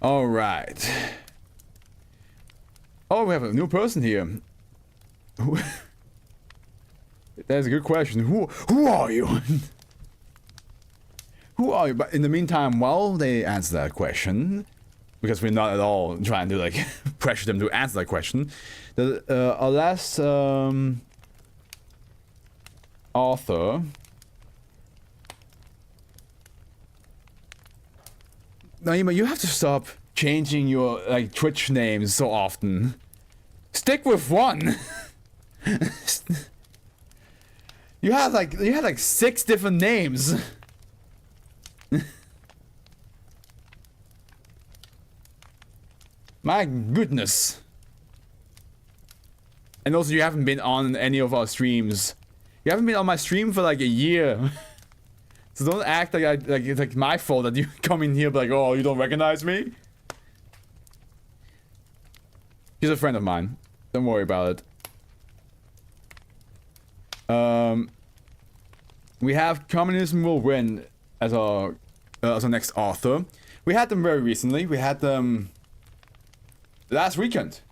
All right. Oh, we have a new person here. Who? That's a good question. Who are you? Who are you? But in the meantime, while they answer that question, because we're not at all trying to like pressure them to answer that question, our last author. Naima, you have to stop changing your like Twitch names so often. Stick with one. You had like 6 different names. My goodness. And also you haven't been on any of our streams. You haven't been on my stream for like a year. So don't act like it's like my fault that you come in here like, oh, you don't recognize me? He's a friend of mine. Don't worry about it. We have Communism Will Win as our next author. We had them very recently. We had them last weekend.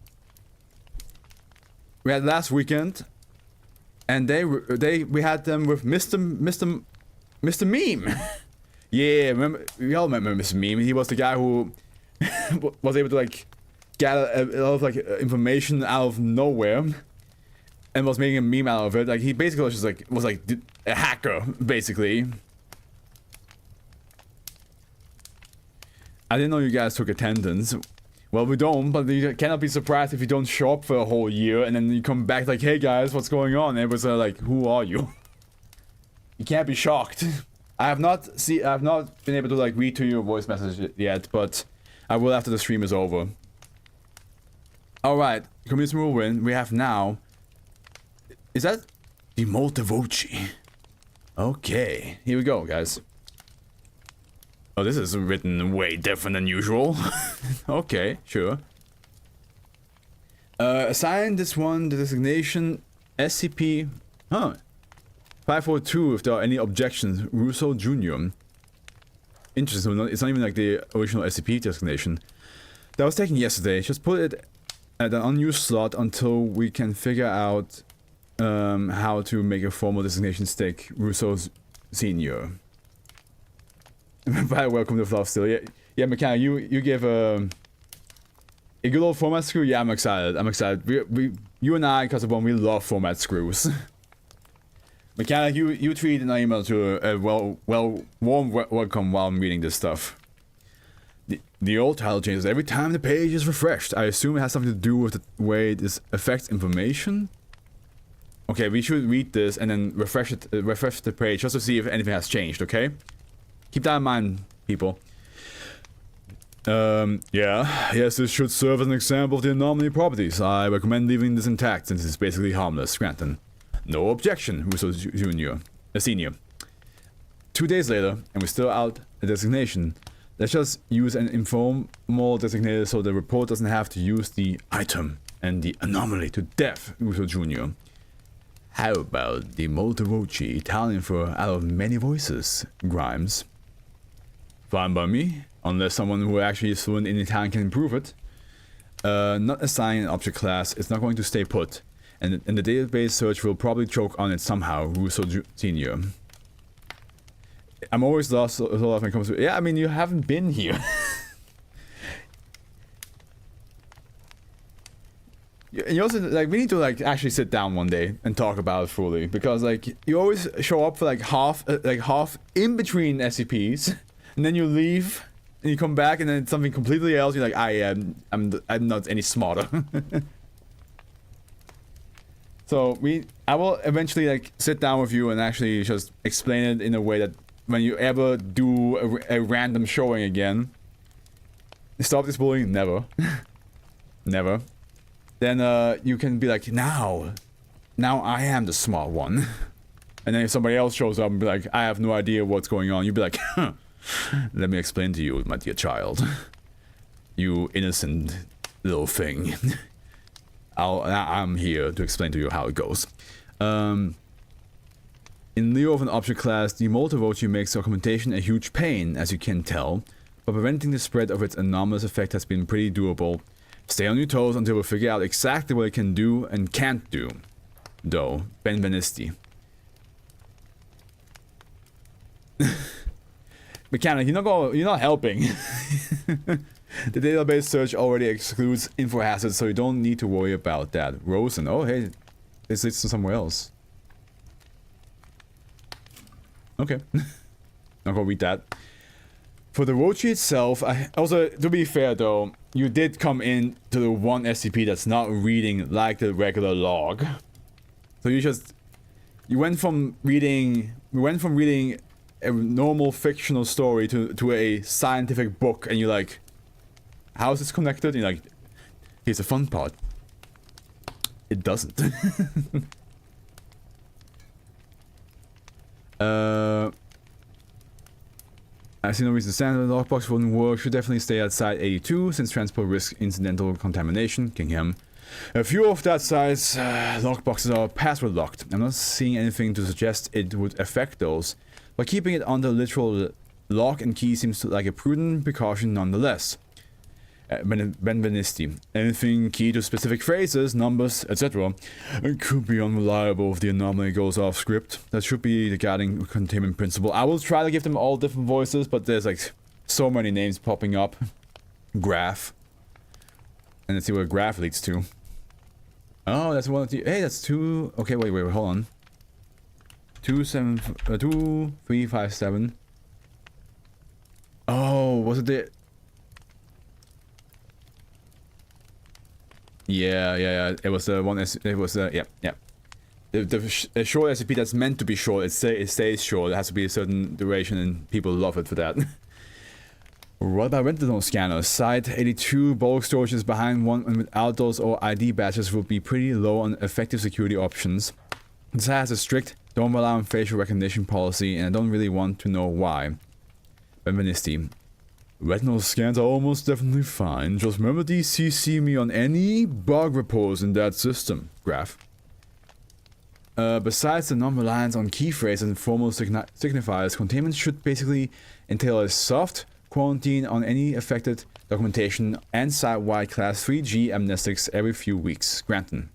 We had last weekend, and we had them with Mr. Meme. Yeah, remember, we all remember Mr. Meme. He was the guy who was able to like gather a lot of like information out of nowhere and was making a meme out of it. Like he basically was like a hacker, basically. I didn't know you guys took attendance. Well, we don't, but you cannot be surprised if you don't show up for a whole year and then you come back like, hey guys, what's going on? And it was like, who are you? You can't be shocked. I have not been able to like read to your voice message yet, but I will after the stream is over. Alright, Communism Will Win. We have now... Is that the Molte Voci? Okay, here we go, guys. Oh, this is written way different than usual. Okay, sure. Assign this one the designation SCP... Huh. 542 if there are any objections. Russo Jr. Interesting, it's not even like the original SCP designation. That was taken yesterday. Just put it at an unused slot until we can figure out how to make a formal designation stick. Russo Sr. Welcome to Fluff still. Yeah, McKenna, you give a good old format screw? Yeah, I'm excited. You and I, because of one, we love format screws. McKenna, you tweet an email to a warm welcome while I'm reading this stuff. The old title changes every time the page is refreshed. I assume it has something to do with the way this affects information. Okay, we should read this and then refresh the page just to see if anything has changed, okay? Keep that in mind, people. Yes, this should serve as an example of the anomaly properties. I recommend leaving this intact since it's basically harmless. Scranton. No objection, Russo Senior. 2 days later, and we're still out a designation. Let's just use an informal designator so the report doesn't have to use the item and the anomaly to death, Russo Jr. How about the Molte Voci, Italian for out of many voices, Grimes? Fine by me, unless someone who actually is fluent in Italian can improve it. Not assigning an object class, it's not going to stay put. And the database search will probably choke on it somehow, Russo Senior. I'm always lost when it comes to... Yeah, I mean, you haven't been here. And you also, like, we need to, like, actually sit down one day and talk about it fully. Because, like, you always show up for, like, half in between SCPs. And then you leave, and you come back, and then it's something completely else. You're like, I'm not any smarter. So I will eventually like sit down with you and actually just explain it in a way that when you ever do a random showing again, stop this bullying. Never, never. Then you can be like, now I am the smart one. And then if somebody else shows up and be like, I have no idea what's going on, you'd be like, huh, let me explain to you, my dear child. You innocent little thing. I'm here to explain to you how it goes. In lieu of an object class, the Molte Voci makes documentation a huge pain, as you can tell. but preventing the spread of its anomalous effect has been pretty doable. Stay on your toes until we figure out exactly what it can do and can't do. Though, benvenisti. Mechanic, you're not helping. The database search already excludes info hazards, so you don't need to worry about that. Rosen, oh hey, this leads to somewhere else. Okay. Not gonna read that. For the Voci itself, also, to be fair though, you did come in to the one SCP that's not reading like the regular log. So you went from reading a normal fictional story to a scientific book, and you're like, how is this connected? And you're like, here's the fun part. It doesn't. I see no reason to stand the lockbox wouldn't work. Should definitely stay outside 82 since transport risks incidental contamination. Kingham. A few of that size lockboxes are password locked. I'm not seeing anything to suggest it would affect those, but keeping it under literal lock and key seems like a prudent precaution nonetheless. Benvenisti. Anything key to specific phrases, numbers, etc. It could be unreliable if the anomaly goes off script. That should be the guiding containment principle. I will try to give them all different voices, but there's like so many names popping up. Graph. And let's see where graph leads to. Oh, that's one of the... Hey, that's two... Okay, wait, hold on. 2357. Oh, was it the... Yeah. It was the one. It was yeah. The short SCP that's meant to be short. It stays short. It has to be a certain duration, and people love it for that. What about retinal scanners? Site 82 bulk storage is behind one, and without those or ID badges will be pretty low on effective security options. This has a strict don't rely on facial recognition policy, and I don't really want to know why. Benvenisti. Retinal scans are almost definitely fine. Just remember to CC me on any bug reports in that system. Graph. Besides the non-reliance on key phrases and formal signifiers, containment should basically entail a soft quarantine on any affected documentation and site-wide class 3G amnestics every few weeks. Granton.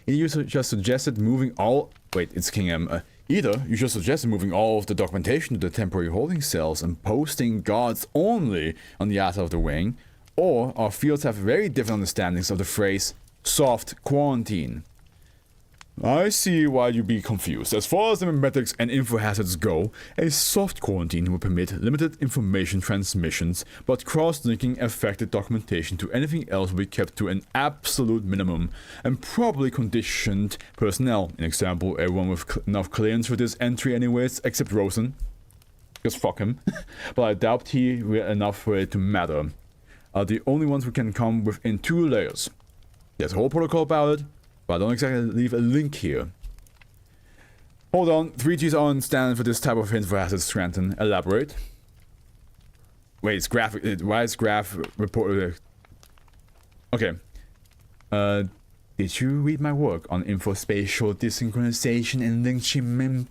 You just suggested moving all... Wait, it's Kingham. Either you just suggested moving all of the documentation to the temporary holding cells and posting guards only on the outside of the wing, or our fields have very different understandings of the phrase soft quarantine. I see why you'd be confused. As far as the memetics and info hazards go, a soft quarantine will permit limited information transmissions, but cross-linking affected documentation to anything else will be kept to an absolute minimum, and probably conditioned personnel. An example, everyone with enough clearance for this entry anyways, except Rosen. Because fuck him. But I doubt he will enough for it to matter. Are the only ones who can come within 2 layers. There's a whole protocol about it, but I don't exactly leave a link here. Hold on, 3Gs aren't standard for this type of info hazards, Scranton. Elaborate. Wait, it's graph. Why is graph report? Okay. Did you read my work on infospatial desynchronization and linked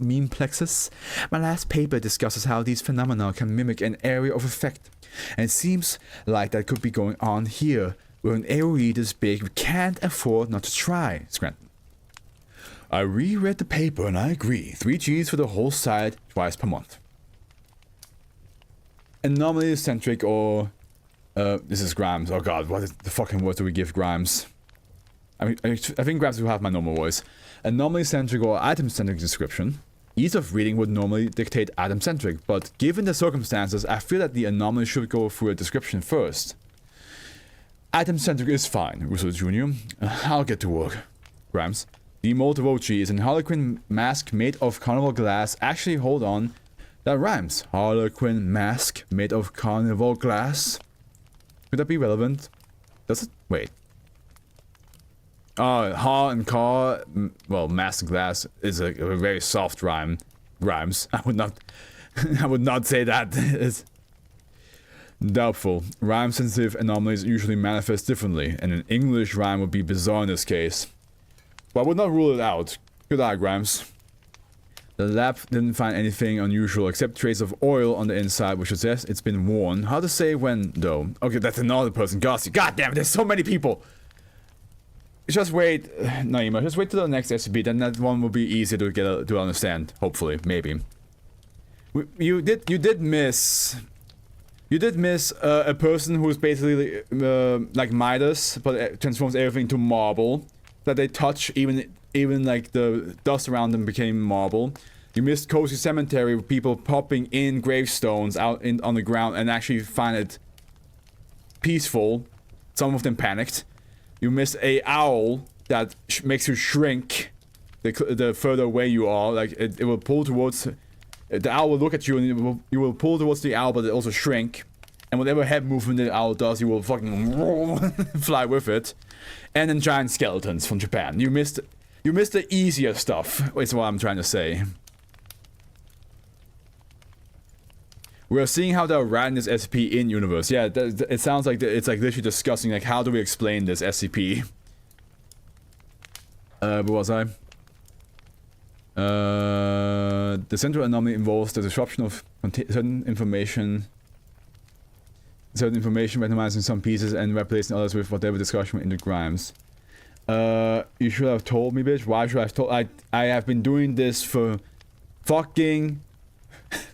meme plexus? My last paper discusses how these phenomena can mimic an area of effect, and it seems like that could be going on here. With an AoE this big, we can't afford not to try, Scranton. I reread the paper and I agree. 3Gs for the whole site, twice per month. Anomaly-centric or... this is Grimes. Oh god, what the fucking word do we give Grimes? I think Grimes will have my normal voice. Anomaly-centric or item-centric description. Ease of reading would normally dictate item-centric, but given the circumstances, I feel that the anomaly should go through a description first. Item-centric is fine, Russo Jr. I'll get to work. Grimes. The Molte Voci is an Harlequin mask made of carnival glass. Actually, hold on. That rhymes. Harlequin mask made of carnival glass. Could that be relevant? Does it? Wait. Ha and car. Well, mask glass is a very soft rhyme. Rhymes. I would not say that. It's doubtful. Rhyme-sensitive anomalies usually manifest differently, and an English rhyme would be bizarre in this case. But I would not rule it out. Good eye, Grimes. The lab didn't find anything unusual except traces of oil on the inside, which suggests it's been worn. How to say when, though? Okay, that's another person. God damn it, there's so many people! Just wait, Naima, just wait till the next SCP, then that one will be easier to get to understand. Hopefully, maybe. You did miss a person who's basically like Midas, but transforms everything to marble. That they touch, even like the dust around them became marble. You missed Cozy Cemetery with people popping in gravestones out on the ground and actually find it peaceful. Some of them panicked. You missed a owl that makes you shrink the further away you are. Like it will pull towards the owl will look at you and you will pull towards the owl, but it also shrink. And whatever head movement the owl does, you will fucking fly with it. And then giant skeletons from Japan. You missed the easier stuff, is what I'm trying to say. We're seeing how they're writing this SCP in universe. Yeah, it sounds like it's like literally discussing like how do we explain this SCP. Where was I? The central anomaly involves the disruption of certain information randomizing some pieces and replacing others with whatever discussion into grimes. You should have told me, bitch. Why should I have told? I have been doing this for fucking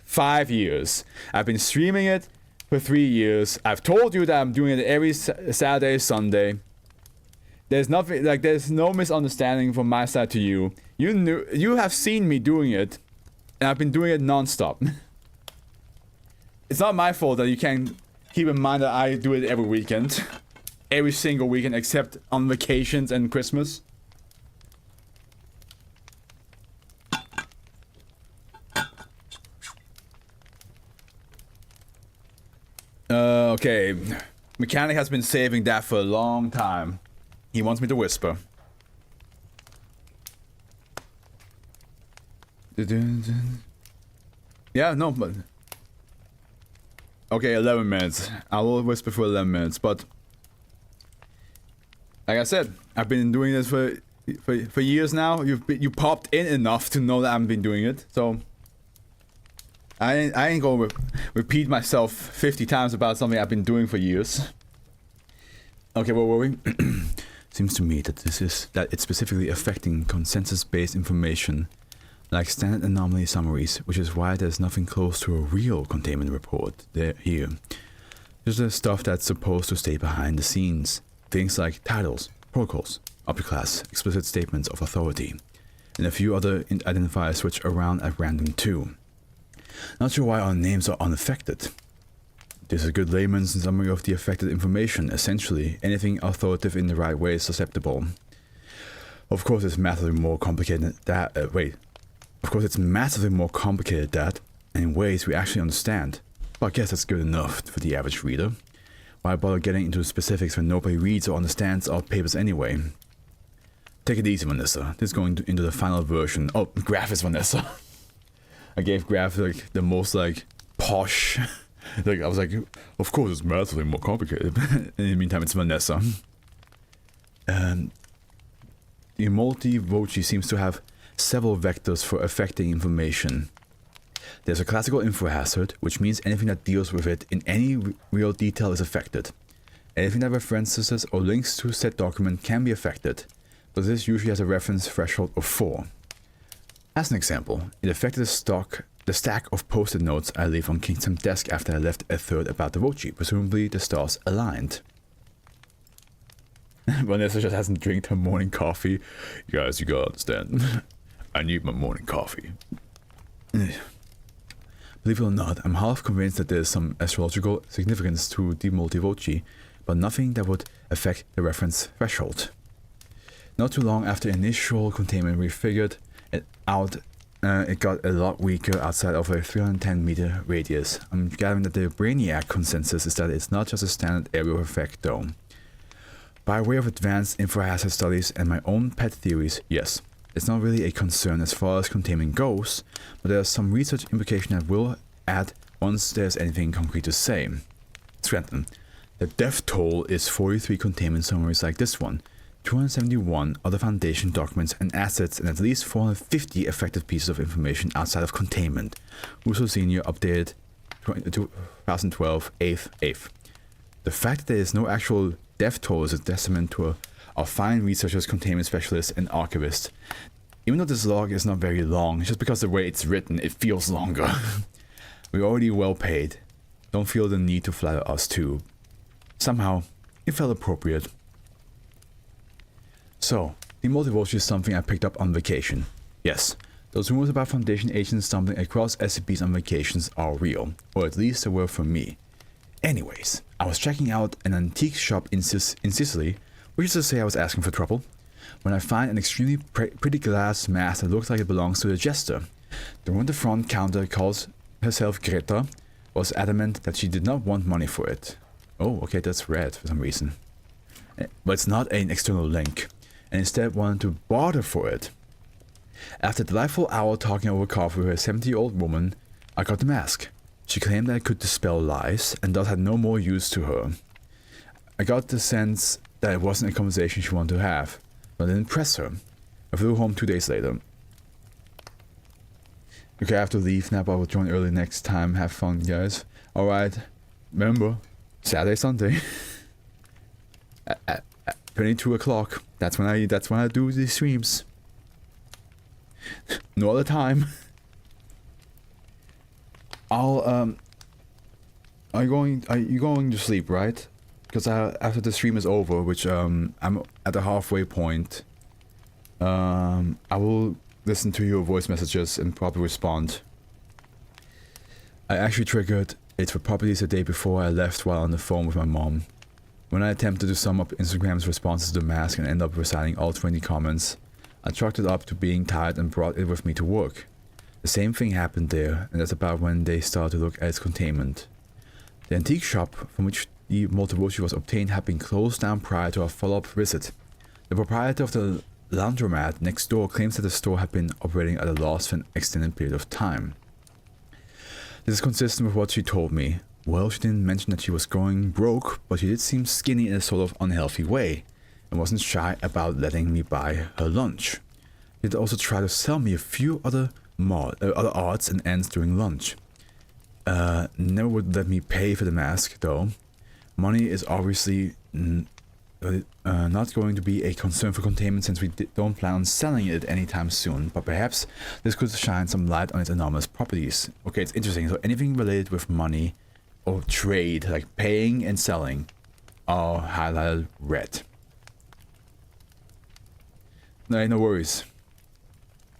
5 years. I've been streaming it for 3 years. I've told you that I'm doing it every Saturday, Sunday. There's nothing, like, there's no misunderstanding from my side to you. You have seen me doing it, and I've been doing it non-stop. It's not my fault that you can't keep in mind that I do it every weekend. Every single weekend except on vacations and Christmas. Okay. Mechanic has been saving that for a long time. He wants me to whisper. Yeah, no, but... Okay, 11 minutes. I will whisper for 11 minutes, but... Like I said, I've been doing this for years now. You popped in enough to know that I've been doing it, so... I ain't gonna repeat myself 50 times about something I've been doing for years. Okay, where were we? Seems to me that it's specifically affecting consensus-based information, like standard anomaly summaries, which is why there's nothing close to a real containment report here. Just the stuff that's supposed to stay behind the scenes. Things like titles, protocols, upperclass, explicit statements of authority, and a few other identifiers switch around at random too. Not sure why our names are unaffected. This is a good layman's summary of the affected information. Essentially, anything authoritative in the right way is susceptible. Of course, it's massively more complicated that. Of course, it's massively more complicated that, and in ways we actually understand. But I guess that's good enough for the average reader. Why bother getting into specifics when nobody reads or understands our papers anyway? Take it easy, Vanessa. This is going into the final version. Oh, Graph is Vanessa. I gave Graph like the most like posh. Like I was like, of course it's massively more complicated. In the meantime, it's Vanessa. The Molte Voci seems to have several vectors for affecting information. There's a classical info hazard, which means anything that deals with it in any real detail is affected. Anything that references or links to said document can be affected, but this usually has a reference threshold of 4. As an example, it affected the stack of post-it notes I leave on Kingdom's desk after I left a third about the Voci, presumably the stars aligned. Vanessa just hasn't drank her morning coffee. You guys, you gotta understand. I need my morning coffee. Believe it or not, I'm half convinced that there's some astrological significance to the Molte Voci, but nothing that would affect the reference threshold. Not too long after initial containment, we figured it out. It got a lot weaker outside of a 310-meter radius. I'm gathering that the Brainiac consensus is that it's not just a standard area of effect, though. By way of advanced info-hazard studies and my own pet theories, yes, it's not really a concern as far as containment goes, but there's some research implication that we'll add once there's anything concrete to say. Scranton. The death toll is 43 containment summaries like this one. 271 other Foundation documents and assets, and at least 450 effective pieces of information outside of containment. Russo Sr. updated 2012 8th. The fact that there is no actual death toll is a testament to our fine researchers, containment specialists, and archivists. Even though this log is not very long, just because the way it's written, it feels longer. We're already well paid. Don't feel the need to flatter us too. Somehow, it felt appropriate. So, the Molte is something I picked up on vacation. Yes, those rumors about Foundation agents stumbling across SCPs on vacations are real, or at least they were for me. Anyways, I was checking out an antique shop in Sicily, which is to say I was asking for trouble, when I find an extremely pretty glass mask that looks like it belongs to the jester. The woman at the front counter calls herself Greta, was adamant that she did not want money for it. Oh, okay, that's red for some reason. But it's not an external link, and instead wanted to barter for it. After a delightful hour talking over coffee with a 70-year-old woman, I got the mask. She claimed that it could dispel lies, and thus had no more use to her. I got the sense that it wasn't a conversation she wanted to have, but I didn't press her. I flew home 2 days later. Okay, I have to leave now, but I will join early next time. Have fun, guys. Alright, remember, Saturday, Sunday. at 22 o'clock. That's when I do these streams. No other time. Are you going to sleep, right? Because after the stream is over, which I'm at the halfway point, I will listen to your voice messages and probably respond. I actually triggered it for properties the day before I left while on the phone with my mom. When I attempted to sum up Instagram's responses to the mask and end up reciting all 20 comments, I chalked it up to being tired and brought it with me to work. The same thing happened there, and that's about when they started to look at its containment. The antique shop from which the Molte was obtained had been closed down prior to our follow-up visit. The proprietor of the laundromat next door claims that the store had been operating at a loss for an extended period of time. This is consistent with what she told me. Well, she didn't mention that she was going broke, but she did seem skinny in a sort of unhealthy way, and wasn't shy about letting me buy her lunch. She did also try to sell me a few other odds and ends during lunch. Never would let me pay for the mask, though. Money is obviously not going to be a concern for containment since we don't plan on selling it anytime soon, but perhaps this could shine some light on its anomalous properties. Okay, it's interesting. So anything related with money or trade, like paying and selling, are highlighted red. No worries.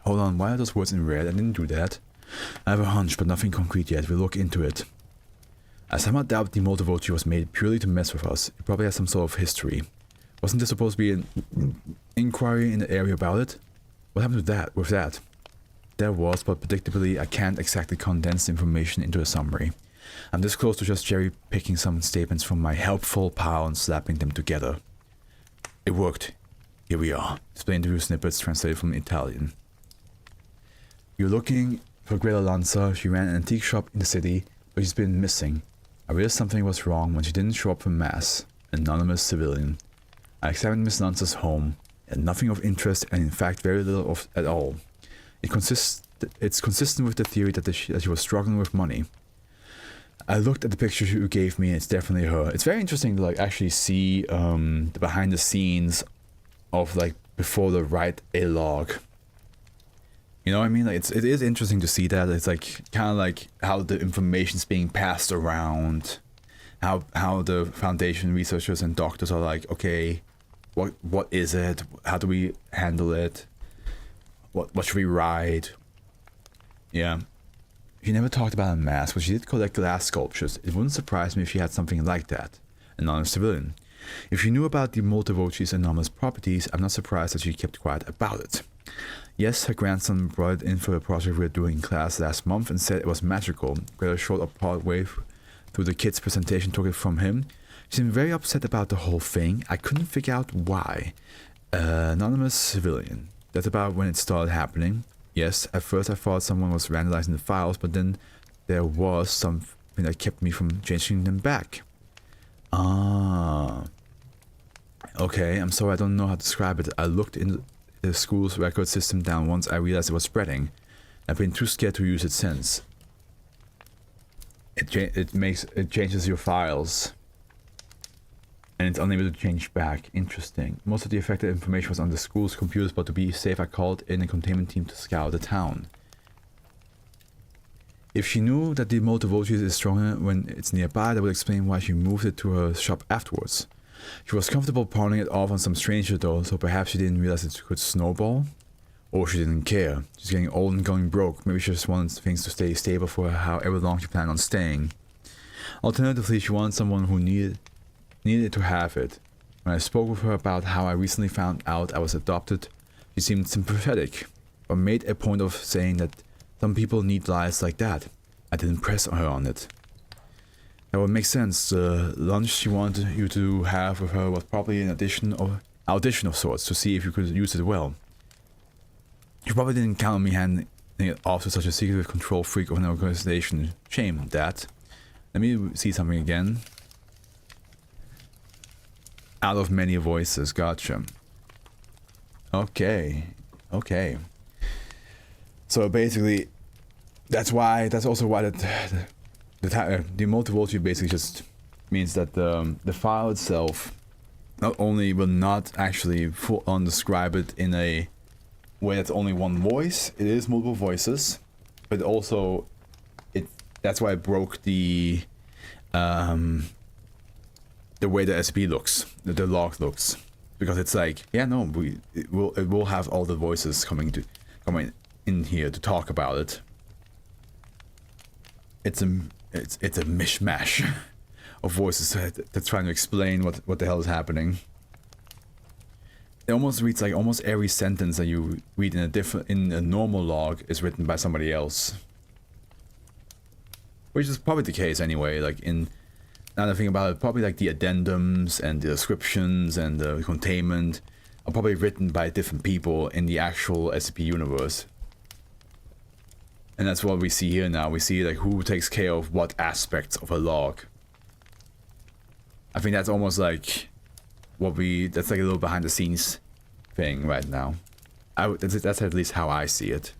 Hold on, why are those words in red? I didn't do that. I have a hunch, but nothing concrete yet. We'll look into it. I somehow doubt the Molte was made purely to mess with us. It probably has some sort of history. Wasn't there supposed to be an inquiry in the area about it? What happened with that? There was, but predictably I can't exactly condense the information into a summary. I'm this close to just cherry-picking some statements from my helpful pile and slapping them together. It worked. Here we are. Display interview snippets translated from Italian. You're looking for Greta Lanza. She ran an antique shop in the city, but she's been missing. I realized something was wrong when she didn't show up for mass. Anonymous civilian. I examined Miss Lanza's home, and nothing of interest, and in fact very little at all. It's consistent with the theory that she was struggling with money. I looked at the picture you gave me, and it's definitely her. It's very interesting to actually see the behind the scenes of before they write a log. You know what I mean? It is interesting to see that. It's kind of how the information's being passed around, how the Foundation researchers and doctors are okay, what is it? How do we handle it? What should we write? Yeah. She never talked about a mask, but she did collect glass sculptures. It wouldn't surprise me if she had something like that. An honest civilian. If she knew about the Molte anomalous properties, I'm not surprised that she kept quiet about it. Yes, her grandson brought it in for a project we were doing in class last month and said it was magical. Greta showed up partway through the kid's presentation, took it from him. She seemed very upset about the whole thing. I couldn't figure out why. Anonymous civilian. That's about when it started happening. Yes, at first I thought someone was vandalizing the files, but then there was something that kept me from changing them back. Ah. Okay, I'm sorry, I don't know how to describe it. I looked in the school's record system down once I realized it was spreading. I've been too scared to use it since. It changes your files. And it's unable to change back. Interesting. Most of the affected information was on the school's computers, but to be safe I called in a containment team to scout the town. If she knew that the Molte Voci is stronger when it's nearby, that would explain why she moved it to her shop afterwards. She was comfortable pawning it off on some stranger though, so perhaps she didn't realize it could snowball? Or she didn't care. She's getting old and going broke. Maybe she just wanted things to stay stable for her however long she planned on staying. Alternatively, she wanted someone who needed to have it. When I spoke with her about how I recently found out I was adopted, she seemed sympathetic, but made a point of saying that some people need lives like that. I didn't press her on it. That would make sense. The lunch she wanted you to have with her was probably an audition of sorts to see if you could use it well. You probably didn't count on me handing it off to such a secretive control freak of an organization. Shame, that. Let me see something again. Out of many voices, gotcha. Okay. So basically, that's also why the Molte Voci basically just means that the file itself not only will not actually full on describe it in a way that's only one voice, it is multiple voices, but also that's why it broke the way the SCP looks, the log looks, because it's like, yeah, no, it will have all the voices coming in here to talk about it. It's a mishmash of voices that's trying to explain what the hell is happening. It almost reads like almost every sentence that you read in a normal log is written by somebody else, which is probably the case anyway. Like now that I think about it, probably like the addendums and the descriptions and the containment are probably written by different people in the actual SCP universe. And that's what we see here now. We see like who takes care of what aspects of a log. I think that's almost like that's like a little behind the scenes thing right now. That's at least how I see it.